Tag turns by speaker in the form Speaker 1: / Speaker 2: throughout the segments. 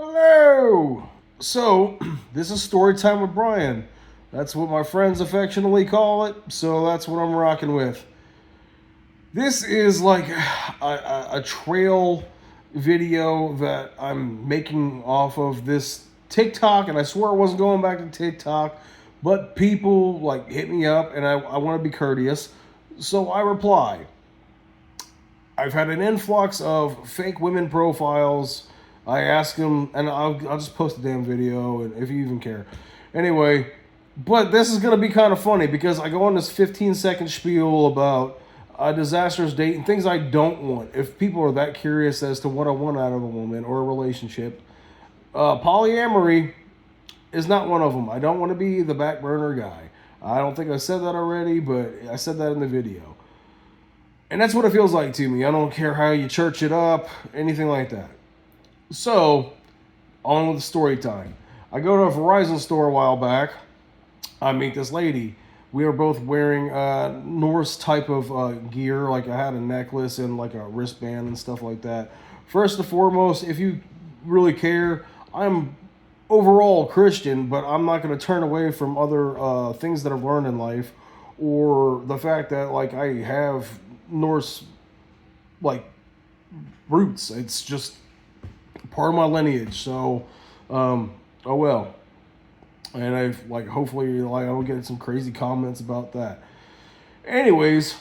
Speaker 1: Hello! So, this is story time with Brian. That's what my friends affectionately call it, so that's what I'm rocking with. This is like a trail video that I'm making off of this TikTok, and I swear I wasn't going back to TikTok, but people like hit me up, and I want to be courteous, so I reply. I've had an influx of fake women profiles. I ask them, and I'll just post a damn video, and if you even care. Anyway, but this is gonna be kind of funny because I go on this 15-second spiel about a disastrous date and things I don't want. If people are that curious as to what I want out of a woman or a relationship, polyamory is not one of them. I don't want to be the back burner guy. I don't think I said that already, but I said that in the video. And that's what it feels like to me. I don't care how you church it up, anything like that. So, on with the story time. I go to a Verizon store a while back. I meet this lady. We are both wearing Norse type of gear. Like I had a necklace and like a wristband and stuff like that. First and foremost, if you really care, I'm overall Christian, but I'm not going to turn away from other things that I've learned in life, or the fact that like I have Norse like roots. It's just part of my lineage. So, oh well. And I've like hopefully like I'll get some crazy comments about that. Anyways,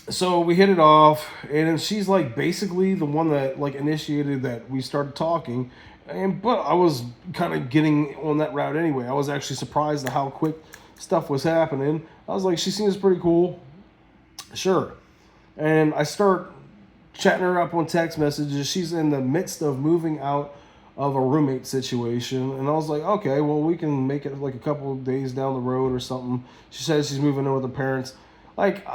Speaker 1: so we hit it off, and then she's like basically the one that like initiated that we started talking, and but I was kind of getting on that route anyway. I was actually surprised at how quick stuff was happening. I was like, she seems pretty cool, sure, and I start chatting her up on text messages. She's in the midst of moving out of a roommate situation, and I was like, okay, well we can make it like a couple of days down the road or something. She says she's moving in with her parents, like.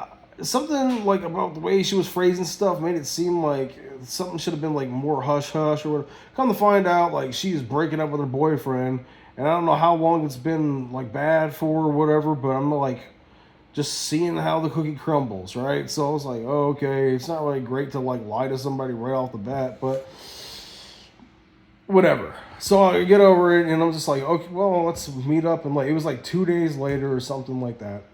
Speaker 1: Something like about the way she was phrasing stuff made it seem like something should have been like more hush hush or whatever. Come to find out, like she's breaking up with her boyfriend, and I don't know how long it's been like bad for or whatever. But I'm like just seeing how the cookie crumbles, right? So I was like, oh, okay, it's not really great to like lie to somebody right off the bat, but whatever. So I get over it, and I'm just like, okay, well, let's meet up, and like it was like 2 days later or something like that.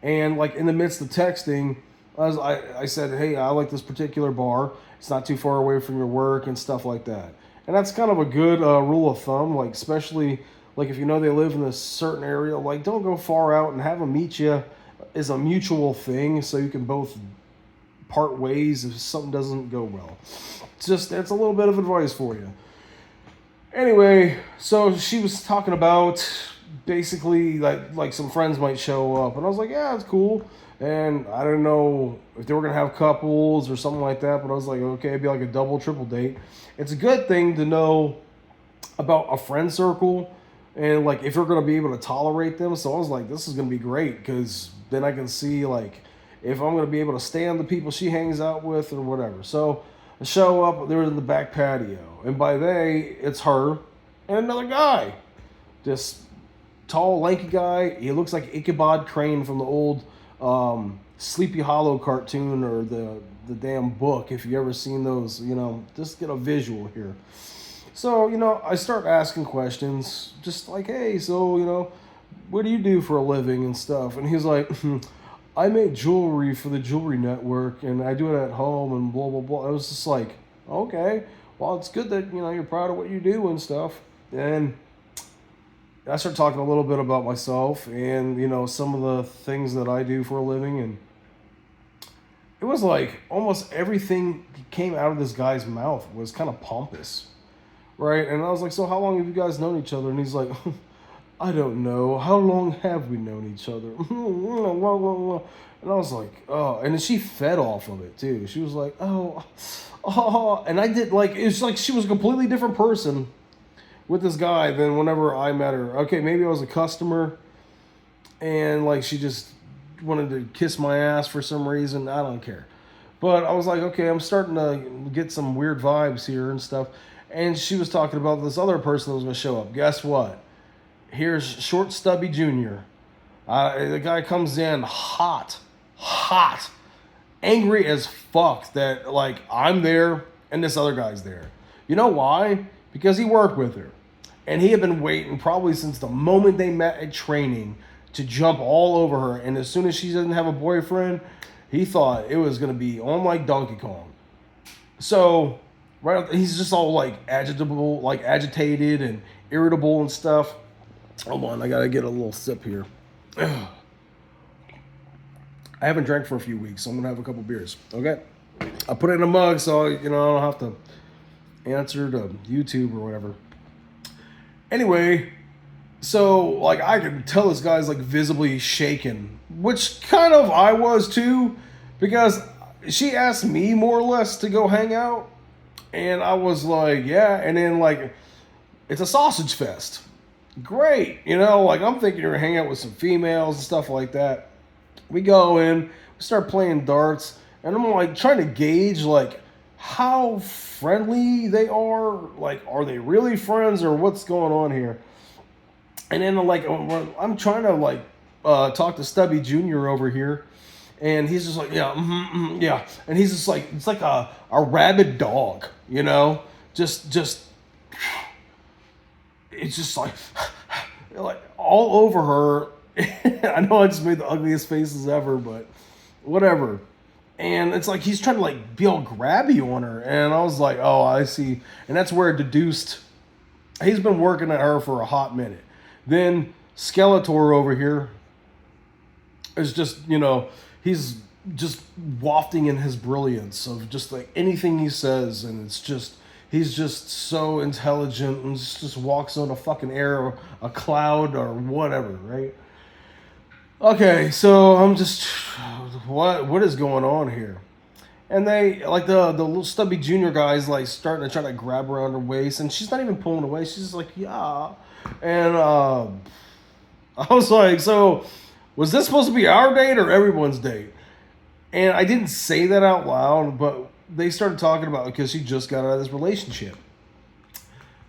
Speaker 1: And like in the midst of texting, I said, hey, I like this particular bar. It's not too far away from your work and stuff like that. And that's kind of a good rule of thumb, like especially like if you know they live in a certain area, like don't go far out and have them meet you is a mutual thing, so you can both part ways if something doesn't go well. It's a little bit of advice for you. Anyway, so she was talking about basically like some friends might show up, and I was like, yeah, it's cool. And I don't know if they were gonna have couples or something like that, but I was like, okay, it'd be like a double, triple date. It's a good thing to know about a friend circle and like if you're gonna be able to tolerate them. So I was like, this is gonna be great because then I can see like if I'm gonna be able to stand the people she hangs out with or whatever. So I show up, they're in the back patio, and by they, it's her and another guy, this tall, lanky guy. He looks like Ichabod Crane from the old Sleepy Hollow cartoon or the damn book. If you ever seen those, just get a visual here. So I start asking questions, just like, hey, so what do you do for a living and stuff? And he's like, I make jewelry for the Jewelry Network, and I do it at home, and blah blah blah. I was just like, okay, well, it's good that you're proud of what you do and stuff. And I started talking a little bit about myself and some of the things that I do for a living, and it was like almost everything came out of this guy's mouth was kind of pompous, right? And I was like, so how long have you guys known each other? And he's like, I don't know. How long have we known each other? And I was like, oh. And then she fed off of it too. She was like, oh. And I did like, it's like she was a completely different person with this guy than whenever I met her. Okay, maybe I was a customer and like she just wanted to kiss my ass for some reason. I don't care. But I was like, okay, I'm starting to get some weird vibes here and stuff. And she was talking about this other person that was going to show up. Guess what? Here's Short Stubby Jr. The guy comes in hot, angry as fuck that like I'm there and this other guy's there. You know why? Because he worked with her. And he had been waiting probably since the moment they met at training to jump all over her. And as soon as she didn't have a boyfriend, he thought it was going to be on like Donkey Kong. So, right, he's just all like agitated and irritable and stuff. Hold on, I got to get a little sip here. I haven't drank for a few weeks, so I'm going to have a couple beers. Okay? I put it in a mug so, I don't have to answer to YouTube or whatever. Anyway, so, like, I could tell this guy's, like, visibly shaken, which kind of I was, too, because she asked me, more or less, to go hang out, and I was like, yeah, and then, like, it's a sausage fest. Great, like, I'm thinking you're going to hang out with some females and stuff like that. We go in, we start playing darts, and I'm, like, trying to gauge, like, how friendly they are. Like, are they really friends or what's going on here? And then, like, I'm trying to, like, talk to Stubby Jr. over here, and he's just like, yeah, yeah. And he's just like, it's like a rabid dog, just, it's just like all over her. I know I just made the ugliest faces ever, but whatever. And it's like he's trying to like be all grabby on her, and I was like, oh, I see. And that's where it deduced he's been working at her for a hot minute. Then Skeletor over here is just, he's just wafting in his brilliance of just like anything he says, and it's just he's just so intelligent and just walks on a fucking air, a cloud or whatever, right? Okay, so I'm just, what is going on here? And they, like, the little Stubby Jr. guy's, like, starting to try to grab her around her waist, and she's not even pulling away. She's just like, yeah. And I was like, so, was this supposed to be our date or everyone's date? And I didn't say that out loud, but they started talking about it because she just got out of this relationship.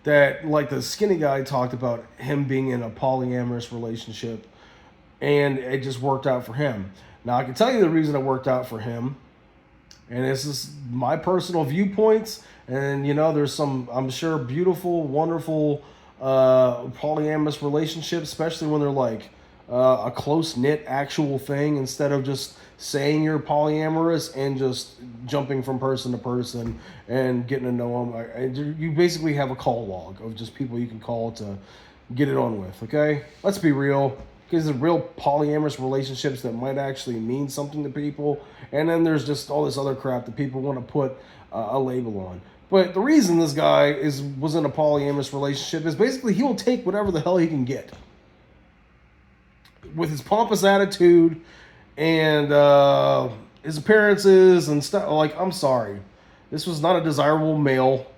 Speaker 1: That, like, the skinny guy talked about him being in a polyamorous relationship, and it just worked out for him. Now, I can tell you the reason it worked out for him, and this is my personal viewpoints, and, there's some, I'm sure, beautiful, wonderful polyamorous relationships, especially when they're, like, a close-knit actual thing, instead of just saying you're polyamorous and just jumping from person to person and getting to know them. You basically have a call log of just people you can call to get it on with, okay? Let's be real. Because there's real polyamorous relationships that might actually mean something to people. And then there's just all this other crap that people want to put a label on. But the reason this guy was in a polyamorous relationship is basically he will take whatever the hell he can get. With his pompous attitude and his appearances and stuff. Like, I'm sorry. This was not a desirable male.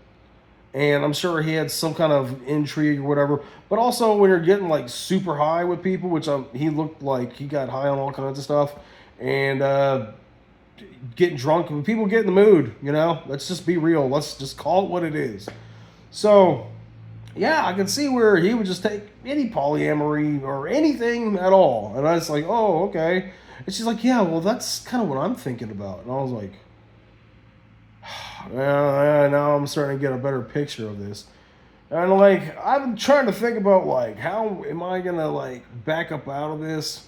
Speaker 1: And I'm sure he had some kind of intrigue or whatever. But also when you're getting like super high with people, which he looked like he got high on all kinds of stuff. And getting drunk. When people get in the mood, let's just be real. Let's just call it what it is. So, yeah, I can see where he would just take any polyamory or anything at all. And I was like, oh, okay. And she's like, yeah, well, that's kind of what I'm thinking about. And I was like, now I'm starting to get a better picture of this. And, like, I'm trying to think about, like, how am I going to, like, back up out of this?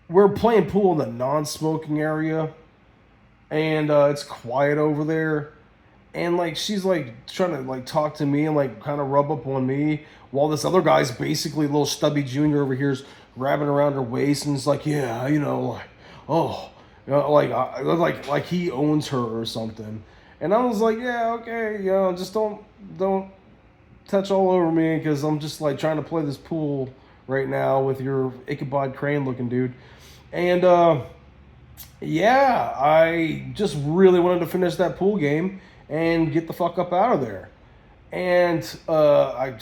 Speaker 1: We're playing pool in the non-smoking area. And it's quiet over there. And, like, she's, like, trying to, like, talk to me and, like, kind of rub up on me. While this other guy's basically, little Stubby Jr. over here's grabbing around her waist. And it's like, yeah, like, oh. Like he owns her or something. And I was like, yeah, okay, just don't touch all over me, because I'm just like trying to play this pool right now with your Ichabod Crane looking dude. And yeah, I just really wanted to finish that pool game and get the fuck up out of there. And I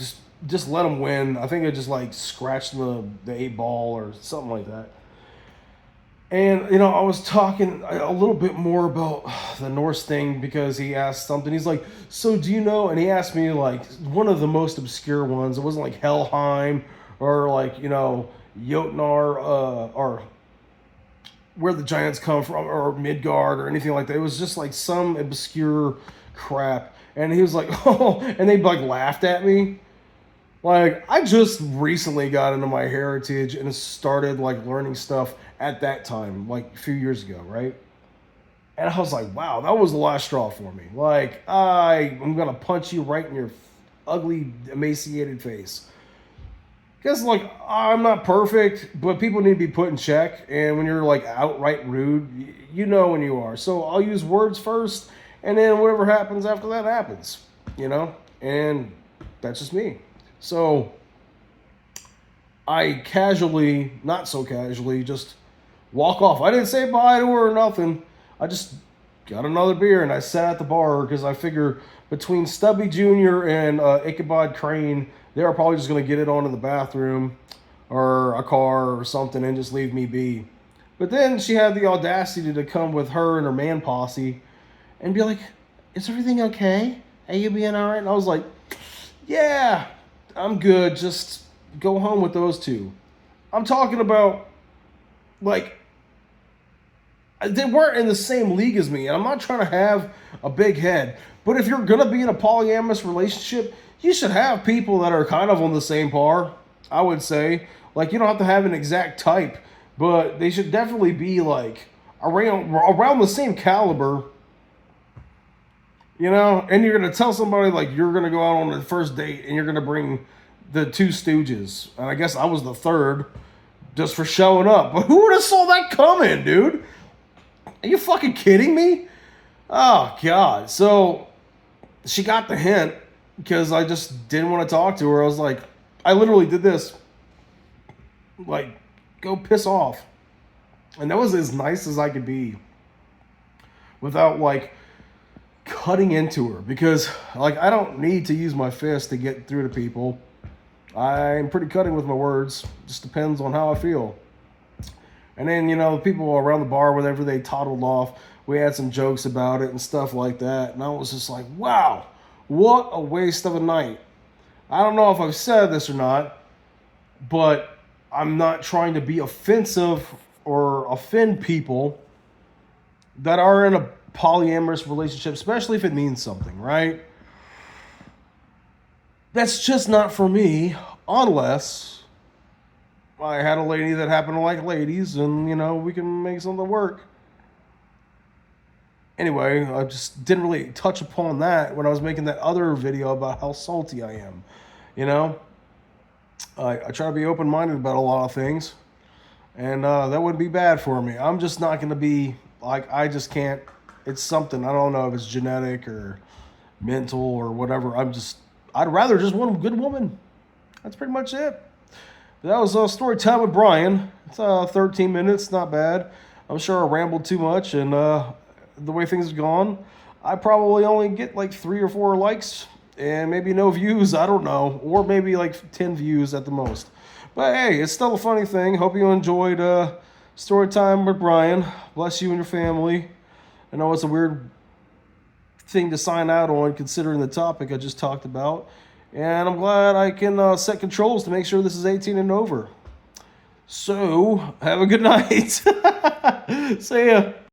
Speaker 1: just let him win. I think I just like scratched the 8-ball or something like that. And, I was talking a little bit more about the Norse thing, because he asked something. He's like, so do you know? And he asked me, like, one of the most obscure ones. It wasn't like Helheim or, like, Jotnar or where the giants come from, or Midgard or anything like that. It was just, like, some obscure crap. And he was like, oh, and they like laughed at me. Like, I just recently got into my heritage and started like learning stuff at that time, like a few years ago, right? And I was like, wow, that was the last straw for me. Like, I'm gonna punch you right in your ugly, emaciated face. Because, like, I'm not perfect, but people need to be put in check. And when you're, like, outright rude, you know when you are. So I'll use words first, and then whatever happens after that happens, you know? And that's just me. So I casually, not so casually, just walk off. I didn't say bye to her or nothing. I just got another beer and I sat at the bar because I figure between Stubby Jr. and Ichabod Crane, they are probably just going to get it on in the bathroom or a car or something and just leave me be. But then she had the audacity to come with her and her man posse and be like, is everything okay? Are you being all right? And I was like, yeah, I'm good. Just go home with those two. I'm talking about, like, they weren't in the same league as me, and I'm not trying to have a big head. But if you're going to be in a polyamorous relationship, you should have people that are kind of on the same par, I would say. Like, you don't have to have an exact type, but they should definitely be, like, around the same caliber. You know, and you're going to tell somebody, like, you're going to go out on the first date and you're going to bring the two stooges. And I guess I was the third just for showing up. But who would have saw that coming, dude? Are you fucking kidding me? Oh, God. So she got the hint because I just didn't want to talk to her. I was like, I literally did this. Like, go piss off. And that was as nice as I could be without, like, cutting into her, because like I don't need to use my fist to get through to people. I'm pretty cutting with my words. Just depends on how I feel. And then, you know, people around the bar, whenever they toddled off, we had some jokes about it and stuff like that. And I was just like, wow, what a waste of a night. I don't know if I've said this or not, but I'm not trying to be offensive or offend people that are in a polyamorous relationship, especially if it means something, right? That's just not for me, unless I had a lady that happened to like ladies and, you know, we can make something work. Anyway, I just didn't really touch upon that when I was making that other video about how salty I am. You know, I try to be open-minded about a lot of things, and that wouldn't be bad for me. I'm just not going to be, like, I just can't. It's something, I don't know if it's genetic or mental or whatever. I'd rather just want a good woman. That's pretty much it. That was story time with Brian. It's 13 minutes, not bad. I'm sure I rambled too much, and the way things have gone, I probably only get like 3 or 4 likes and maybe no views, I don't know, or maybe like 10 views at the most. But hey, it's still a funny thing. Hope you enjoyed story time with Brian. Bless you and your family. I know it's a weird thing to sign out on considering the topic I just talked about. And I'm glad I can set controls to make sure this is 18 and over. So, have a good night. See ya.